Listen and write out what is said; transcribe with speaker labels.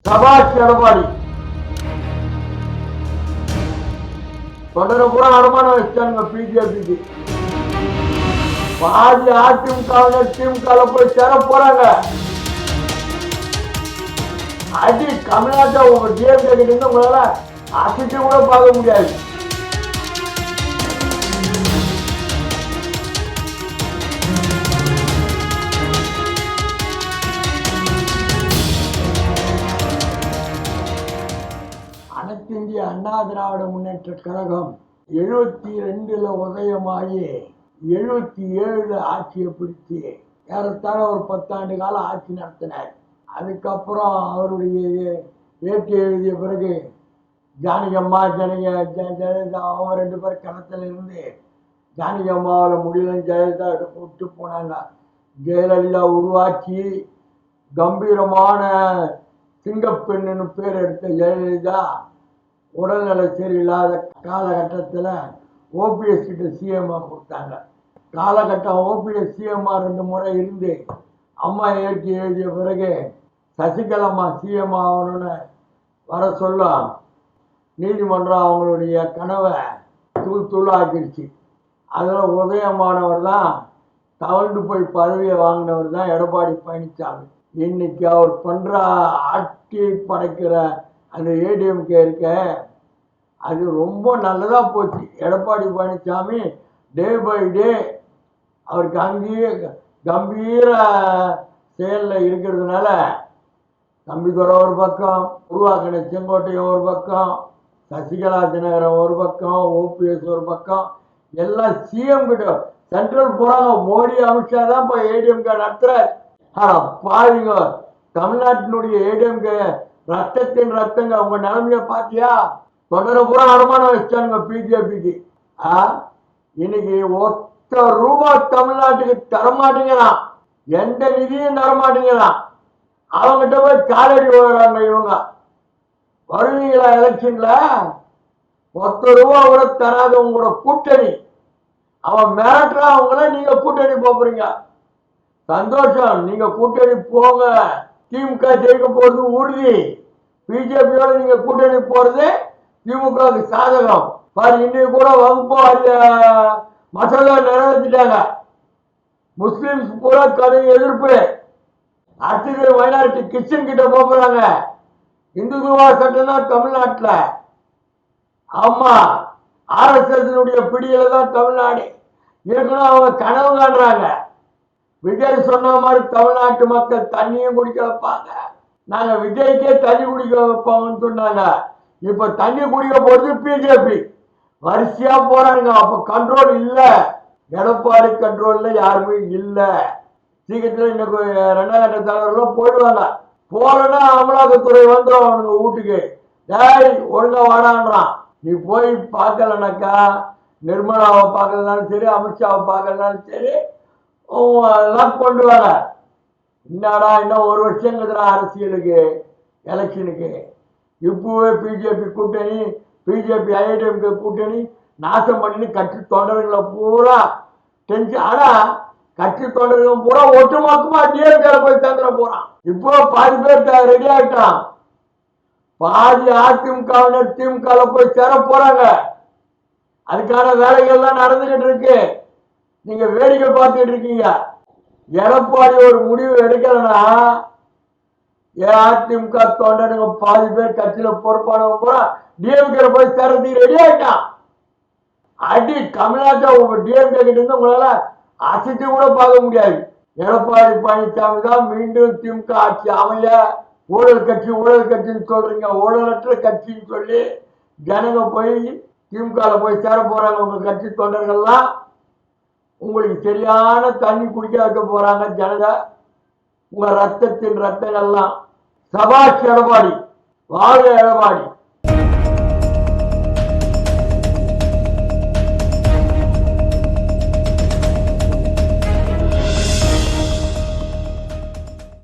Speaker 1: சபாஷ் எடப்பாடி தொடர பூரா அடமானம் வச்சானுங்க பிஜேபிக்கு. பாதி அதிமுகவினர் திமுக போய் சேர போறாங்க. அடி தமிழ்நாட்டை உங்க டிஎம்கே கிட்ட இருந்து உங்களால அசைச்சு கூட பார்க்க முடியாது. அனைத்து இந்திய அண்ணா திராவிட முன்னேற்ற கழகம் 72 உதயமாகி 77 ஆட்சியை பிடிச்சி ஏறத்தாழ ஒரு 10 ஆண்டு கால ஆட்சி நடத்தினார். அதுக்கப்புறம் அவருடைய ஏற்றி எழுதிய பிறகு ஜானகம்மா ஜெயலலிதா அவங்க 2 பேர் களத்தில் இருந்து ஜானகம்மாவில் முடியல ஜெயலலிதா விட்டு போனாங்க. ஜெயலலிதா உருவாக்கி கம்பீரமான சிங்கப்பெண்ணுன்னு பேர் எடுத்த ஜெயலலிதா உடல்நல சரியில்லாத காலகட்டத்தில் ஓபிஎஸ் கிட்ட சிஎம்ஆ கொடுத்தாங்க. காலகட்டம் ஓபிஎஸ் சிஎம்ஆ 2 முறை இருந்து அம்மா ஏற்றி எழுதிய பிறகு சசிகலாம்மா சிஎம்ஆ ஆகணும்னு வர சொல்ல நீதிமன்றம் அவங்களுடைய கனவை தூளாக்கிடுச்சு. அதில் உதயமானவர் தான் தவழ்ந்து போய் பதவியை வாங்கினவர் தான் எடப்பாடி பழனிசாமி. இன்னைக்கு அவர் பண்ணுற ஆட்சி படைக்கிற அந்த ஏடிஎம்கே இருக்க அது ரொம்ப நல்லதாக போச்சு. Edappadi Palaniswami day by day அவருக்கு அங்கேயே கம்பீர செயலில் இருக்கிறதுனால தம்பிதுரை ஒரு பக்கம், உருவாக்கின செங்கோட்டையன் ஒரு பக்கம், சசிகலா தினகரன் ஒரு பக்கம், ஓபிஎஸ் ஒரு பக்கம், எல்லாம் சிஎம் கிட்ட சென்ட்ரல் போகிறாங்க. மோடி அமித்ஷா தான் இப்போ ஏடிஎம்கே நடத்துகிறார். ஆனால் பாருங்க தமிழ்நாட்டினுடைய ஏடிஎம்கே ரத்தத்தின் ரத்தங்க. உங்க நிலைமைய பாத்தியா? தொடர பூரா அடமானம் வச்சானுங்க பிஜேபிக்கு. இன்னைக்கு ₹1 தமிழ்நாட்டுக்கு தரமாட்டீங்களாம், எந்த நிதியும் தரமாட்டீங்களாம். அவங்ககிட்ட போய் காலடி வர்றாங்க இவங்க. வருவீங்களா எலெக்ஷன்ல? ₹1 கூட தராத உங்களோட கூட்டணி அவன் மிரட்டுறா. அவங்கள நீங்க கூட்டணி போறீங்க, சந்தோஷம். நீங்க கூட்டணி போங்க. திமுக ஜெயிக்க போறது உறுதி. பிஜேபியோட நீங்க கூட்டணி போறது திமுகவுக்கு சாதகம். பாரு, இன்னைக்கு கூட வகுப்பு மசோதா நிறைவேற்றிட்டாங்க. முஸ்லிம்ஸ் பூரா கடும் எதிர்ப்பு. அடுத்தது மைனாரிட்டி கிச்சன் கிட்ட போறாங்க. இந்துத்துவா சட்டம் தான் தமிழ்நாட்டில். ஆமா, RSS பிடியில தான் தமிழ்நாடு இருக்கணும். அவங்க கனவு காண்றாங்க. விஜய் சொன்ன மாதிரி தமிழ்நாட்டு மக்கள் தண்ணியும் குடிக்க வைப்பாங்க. நாங்க விஜய்க்கே தண்ணி குடிக்க வைப்போம்னு சொன்னாங்க. இப்ப தண்ணி குடிக்க போறது பிஜேபி. வரிசையா போறாங்க. அப்ப கண்ட்ரோல் இல்ல, எடப்பாடி கண்ட்ரோல்ல யாருமே இல்ல. சீக்கிரத்தில் இன்னைக்கு 2ஆம் கட்ட தலைவர்களும் போயிடுவாங்க. போறேன்னா அமலாக்கத்துறை வந்துடும் அவனுங்க வீட்டுக்கு. டேய் ஒழுங்கா வாடான்றான். நீ போய் பார்க்கலனாக்கா, நிர்மலாவை பார்க்கலனாலும் சரி, அமித்ஷாவை பார்க்கலனாலும் சரி, எல்லாம் கொண்டு வர. என்னடா இன்னும் 1 வருஷங்கிறதுனா அரசியலுக்கு, எலெக்ஷனுக்கு. இப்பவே பிஜேபி கூட்டணி, பிஜேபி ஐடிஎம்கே கூட்டணி நாசம் பண்ணி கட்சி தொண்டர்களை பூரா டென்ஷன். ஆனா கட்சி தொண்டர்கள் பூரா ஒட்டுமொத்தமா டிஎம்கே போய் சேர்ந்துட போறான். இப்போ பாதி பேர் ரெடி ஆகிட்டான். பாதி அதிமுகவினர் திமுக போய் சேர போறாங்க. அதுக்கான வேலைகள்லாம் நடந்துகிட்டு இருக்கு. நீங்க வேடிக்கை பார்த்துட்டு இருக்கீங்க. எடப்பாடி ஒரு முடிவு எடுக்கலன்னா அதிமுக தொண்டனுங்க பாதி பேர் கட்சியில பொறுப்பானவங்க பூரா டிஎம்கே போய் சேர்றதுக்கு ரெடி ஆயிட்டான். அடி தமிழ்நாட்டை உங்க டிஎம்கே கிட்ட இருந்து உங்களால அசைச்சு கூட பார்க்க முடியாது. எடப்பாடி பழனிசாமி தான் மீண்டும் திமுக ஆட்சி அமைய. ஊழல் கட்சின்னு சொல்றீங்க. ஊழலற்ற கட்சின்னு சொல்லி ஜனங்க போய் திமுக போய் சேர போறாங்க. உங்க கட்சி தொண்டர்கள்லாம் உங்களுக்கு சரியான தண்ணி குடிக்க வைக்க போறாங்க ஜனங்க. உங்க ரத்தத்தின் ரத்தங்கள்லாம். சபாஷ் எடப்பாடி, வாழ்க எடப்பாடி.